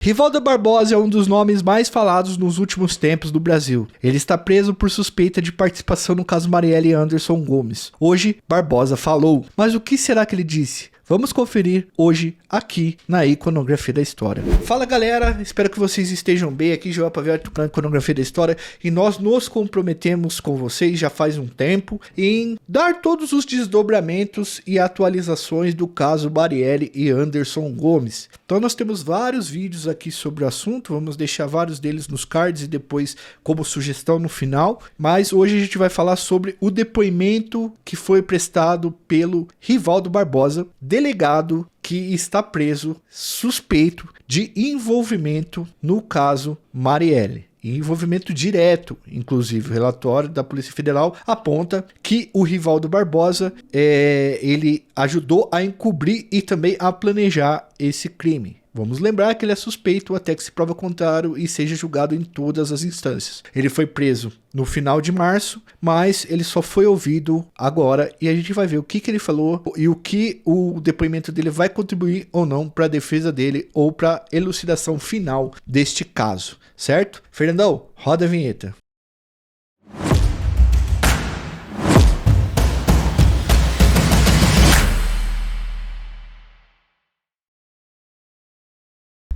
Rivaldo Barbosa é um dos nomes mais falados nos últimos tempos do Brasil. Ele está preso por suspeita de participação no caso Marielle Anderson Gomes. Hoje, Barbosa falou. Mas o que será que ele disse? Vamos conferir hoje aqui na Iconografia da História. Fala galera, espero que vocês estejam bem. Aqui João Paviotto com a Iconografia da História e nós nos comprometemos com vocês já faz um tempo em dar todos os desdobramentos e atualizações do caso Marielle e Anderson Gomes. Então nós temos vários vídeos aqui sobre o assunto, vamos deixar vários deles nos cards e depois como sugestão no final. Mas hoje a gente vai falar sobre o depoimento que foi prestado pelo Rivaldo Barbosa, delegado que está preso suspeito de envolvimento no caso Marielle. Envolvimento direto, inclusive o relatório da Polícia Federal aponta que o Rivaldo Barbosa ele ajudou a encobrir e também a planejar esse crime. Vamos lembrar que ele é suspeito até que se prova o contrário e seja julgado em todas as instâncias. Ele foi preso no final de março, mas ele só foi ouvido agora e a gente vai ver o que ele falou e o que o depoimento dele vai contribuir ou não para a defesa dele ou para a elucidação final deste caso, certo? Fernandão, roda a vinheta.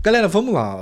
Galera, vamos lá.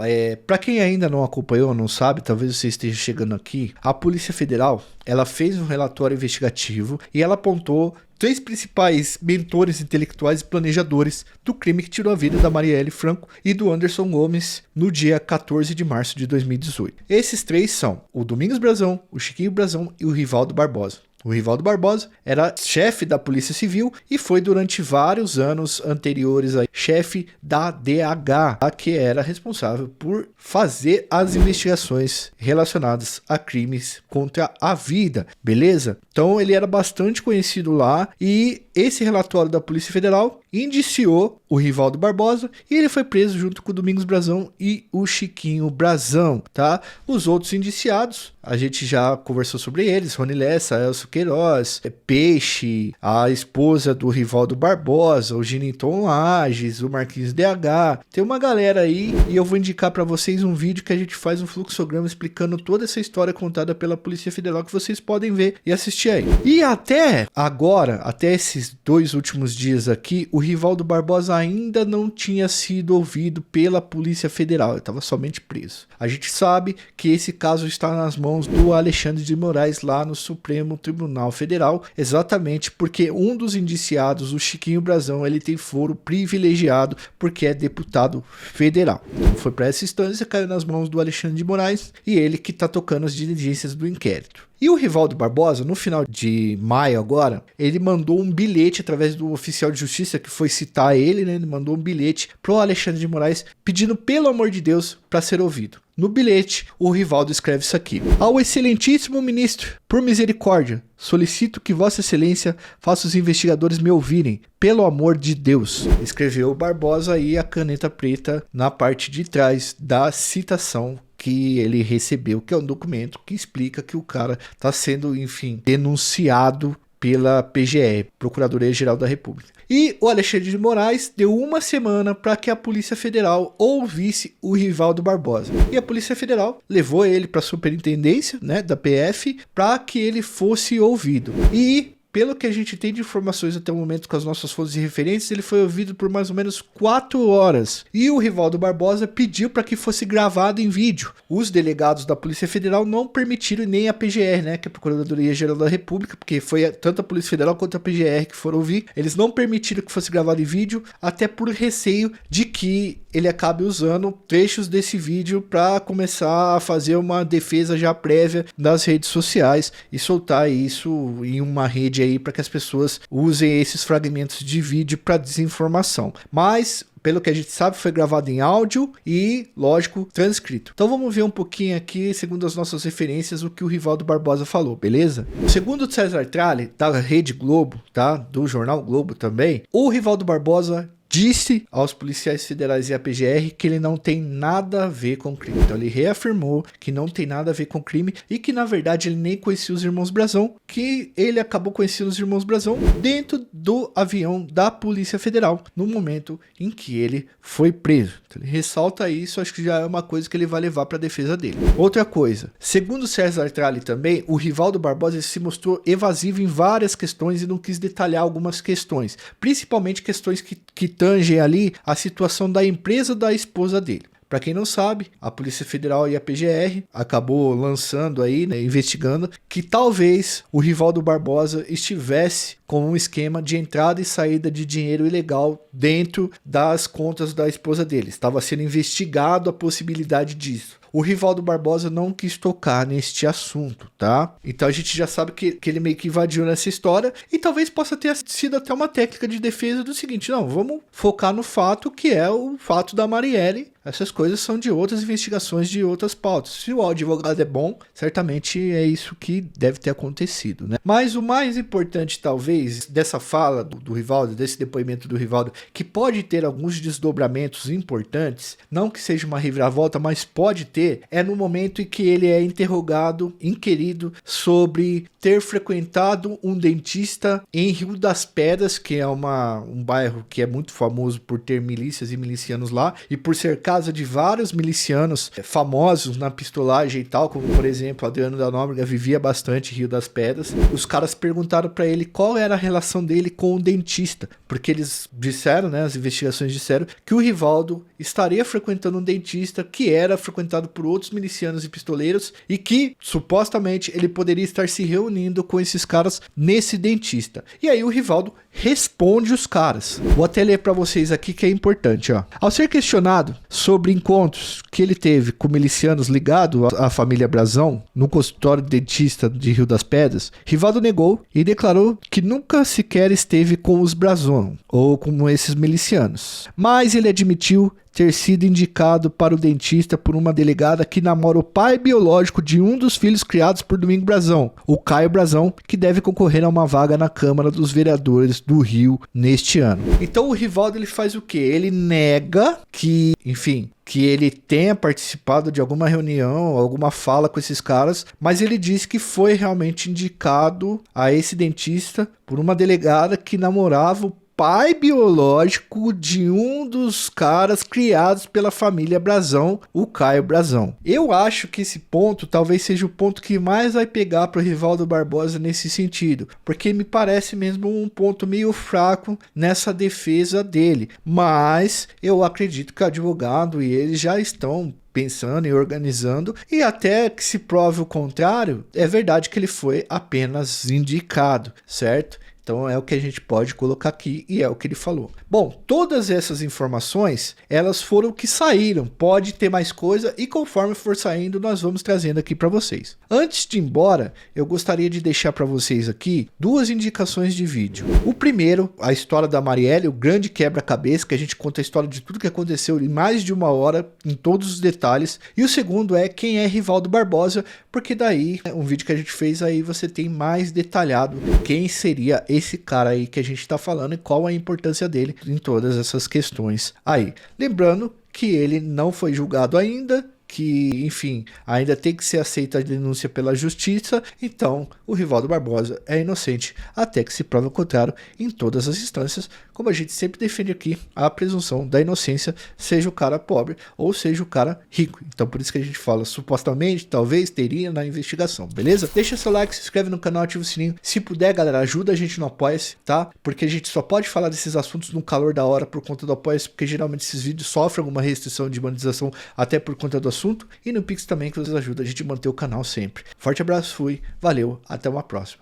Para quem ainda não acompanhou, não sabe, talvez você esteja chegando aqui, a Polícia Federal, ela fez um relatório investigativo e ela apontou três principais mentores intelectuais e planejadores do crime que tirou a vida da Marielle Franco e do Anderson Gomes no dia 14 de março de 2018. Esses três são o Domingos Brazão, o Chiquinho Brazão e o Rivaldo Barbosa. O Rivaldo Barbosa era chefe da Polícia Civil e foi durante vários anos anteriores aí chefe da DH, que era responsável por fazer as investigações relacionadas a crimes contra a vida, beleza? Então ele era bastante conhecido lá e esse relatório da Polícia Federal indiciou o Rivaldo Barbosa e ele foi preso junto com o Domingos Brazão e o Chiquinho Brazão, tá? Os outros indiciados, a gente já conversou sobre eles, Rony Lessa, Elcio Queiroz, Peixe, a esposa do Rivaldo Barbosa, o Giniton Lages, o Marquinhos DH, tem uma galera aí e eu vou indicar para vocês um vídeo que a gente faz um fluxograma explicando toda essa história contada pela Polícia Federal que vocês podem ver e assistir aí. E até agora, até esses dois últimos dias aqui, o Rivaldo Barbosa ainda não tinha sido ouvido pela Polícia Federal, ele estava somente preso. A gente sabe que esse caso está nas mãos do Alexandre de Moraes lá no Supremo Tribunal Federal, exatamente porque um dos indiciados, o Chiquinho Brazão, ele tem foro privilegiado porque é deputado federal. Então foi para essa instância, caiu nas mãos do Alexandre de Moraes e ele que está tocando as diligências do inquérito. E o Rivaldo Barbosa, no final de maio agora, ele mandou um bilhete através do oficial de justiça que foi citar ele, né? Ele mandou um bilhete pro Alexandre de Moraes pedindo pelo amor de Deus para ser ouvido. No bilhete, o Rivaldo escreve isso aqui: ao excelentíssimo ministro, por misericórdia, solicito que Vossa Excelência faça os investigadores me ouvirem, pelo amor de Deus. Escreveu o Barbosa aí a caneta preta na parte de trás da citação que ele recebeu, que é um documento que explica que o cara está sendo, enfim, denunciado pela PGR, Procuradoria-Geral da República. E o Alexandre de Moraes deu uma semana para que a Polícia Federal ouvisse o Rivaldo Barbosa. E a Polícia Federal levou ele para a superintendência, né, da PF, para que ele fosse ouvido. E pelo que a gente tem de informações até o momento com as nossas fontes de referência, ele foi ouvido por mais ou menos 4 horas. E o Rivaldo Barbosa pediu para que fosse gravado em vídeo. Os delegados da Polícia Federal não permitiram, nem a PGR, né, que é a Procuradoria-Geral da República, porque foi tanto a Polícia Federal quanto a PGR que foram ouvir. Eles não permitiram que fosse gravado em vídeo, até por receio de que ele acabe usando trechos desse vídeo para começar a fazer uma defesa já prévia nas redes sociais e soltar isso em uma rede aí para que as pessoas usem esses fragmentos de vídeo para desinformação. Mas pelo que a gente sabe, foi gravado em áudio e, lógico, transcrito. Então vamos ver um pouquinho aqui, segundo as nossas referências, o que o Rivaldo Barbosa falou, beleza? Segundo o César Tralli, da Rede Globo, tá? Do Jornal Globo também, o Rivaldo Barbosa disse aos policiais federais e à PGR que ele não tem nada a ver com o crime. Então ele reafirmou que não tem nada a ver com o crime e que na verdade ele nem conhecia os irmãos Brazão, que ele acabou conhecendo os irmãos Brazão dentro do avião da Polícia Federal, no momento em que ele foi preso. Então ele ressalta isso, acho que já é uma coisa que ele vai levar para a defesa dele. Outra coisa, segundo César Tralli também, o Rivaldo Barbosa se mostrou evasivo em várias questões e não quis detalhar algumas questões, principalmente questões que tangem ali a situação da empresa da esposa dele. Para quem não sabe, a Polícia Federal e a PGR acabou lançando aí, né, investigando que talvez o Rivaldo Barbosa estivesse com um esquema de entrada e saída de dinheiro ilegal dentro das contas da esposa dele. Estava sendo investigado a possibilidade disso. O Rivaldo Barbosa não quis tocar neste assunto, tá? Então a gente já sabe que ele meio que invadiu nessa história e talvez possa ter sido até uma técnica de defesa do seguinte: não, vamos focar no fato que é o fato da Marielle. Essas coisas são de outras investigações, de outras pautas. Se o advogado é bom, certamente é isso que deve ter acontecido, né? Mas o mais importante, talvez, dessa fala do Rivaldo, desse depoimento do Rivaldo, que pode ter alguns desdobramentos importantes, não que seja uma reviravolta, mas pode ter, é no momento em que ele é interrogado, inquirido, sobre ter frequentado um dentista em Rio das Pedras, que é um bairro que é muito famoso por ter milícias e milicianos lá, e por ser casa de vários milicianos famosos na pistolagem e tal, como por exemplo Adriano da Nóbrega vivia bastante em Rio das Pedras. Os caras perguntaram para ele qual era a relação dele com o dentista, porque eles disseram, né, as investigações disseram que o Rivaldo estaria frequentando um dentista que era frequentado por outros milicianos e pistoleiros e que supostamente ele poderia estar se reunindo com esses caras nesse dentista. E aí o Rivaldo responde os caras. Vou até ler para vocês aqui que é importante, ó. Ao ser questionado sobre encontros que ele teve com milicianos ligados à família Brazão no consultório de dentista de Rio das Pedras, Rivaldo negou e declarou que nunca sequer esteve com os Brazão ou com esses milicianos. Mas ele admitiu ter sido indicado para o dentista por uma delegada que namora o pai biológico de um dos filhos criados por Domingo Brazão, o Caio Brazão, que deve concorrer a uma vaga na Câmara dos Vereadores do Rio neste ano. Então o Rivaldo ele faz o quê? Ele nega que, enfim, que ele tenha participado de alguma reunião, alguma fala com esses caras, mas ele diz que foi realmente indicado a esse dentista por uma delegada que namorava o pai biológico de um dos caras criados pela família Brazão, o Caio Brazão. Eu acho que esse ponto talvez seja o ponto que mais vai pegar para o Rivaldo Barbosa nesse sentido, porque me parece mesmo um ponto meio fraco nessa defesa dele, mas eu acredito que o advogado e ele já estão pensando e organizando, e até que se prove o contrário, é verdade que ele foi apenas indicado, certo? Então é o que a gente pode colocar aqui e é o que ele falou. Bom, todas essas informações, elas foram o que saíram. Pode ter mais coisa e conforme for saindo, nós vamos trazendo aqui para vocês. Antes de ir embora, eu gostaria de deixar para vocês aqui duas indicações de vídeo. O primeiro, a história da Marielle, o grande quebra-cabeça, que a gente conta a história de tudo que aconteceu em mais de 1 hora, em todos os detalhes. E o segundo é quem é Rivaldo Barbosa, porque daí, um vídeo que a gente fez aí, você tem mais detalhado quem seria esse cara aí que a gente tá falando e qual a importância dele em todas essas questões aí. Lembrando que ele não foi julgado ainda, que, enfim, ainda tem que ser aceita a denúncia pela justiça, então o Rivaldo Barbosa é inocente até que se prove o contrário em todas as instâncias, como a gente sempre defende aqui, a presunção da inocência, seja o cara pobre ou seja o cara rico. Então por isso que a gente fala supostamente, talvez, teria na investigação, beleza? Deixa seu like, se inscreve no canal, ativa o sininho. Se puder, galera, ajuda a gente no Apoia-se, tá? Porque a gente só pode falar desses assuntos no calor da hora por conta do Apoia-se, porque geralmente esses vídeos sofrem alguma restrição de monetização até por conta do assunto. E no Pix também, que vocês ajudam a gente a manter o canal sempre. Forte abraço, fui, valeu, até uma próxima.